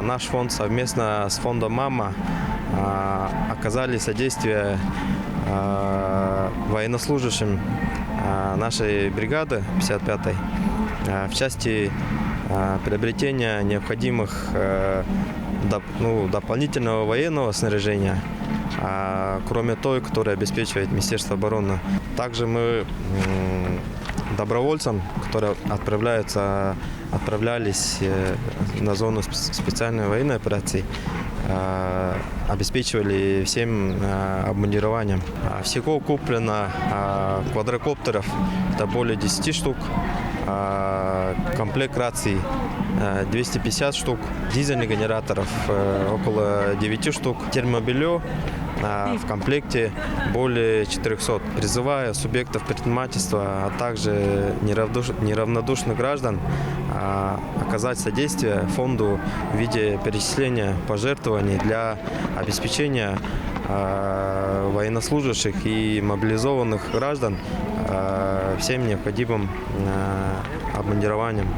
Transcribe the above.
наш фонд совместно с фондом «Мама» оказали содействие военнослужащим нашей бригады 55-й в части приобретения необходимых дополнительного военного снаряжения, кроме той, которое обеспечивает Министерство обороны. Также мы добровольцам, которые отправлялись на зону специальной военной операции, обеспечивали всем обмундированием. Всего куплено квадрокоптеров, это более 10 штук, комплект раций 250 штук, дизельных генераторов около 9 штук, термобелье в комплекте более 400. Призывая субъектов предпринимательства, а также неравнодушных граждан оказать содействие фонду в виде перечисления пожертвований для обеспечения военнослужащих и мобилизованных граждан всем необходимым обмундированием.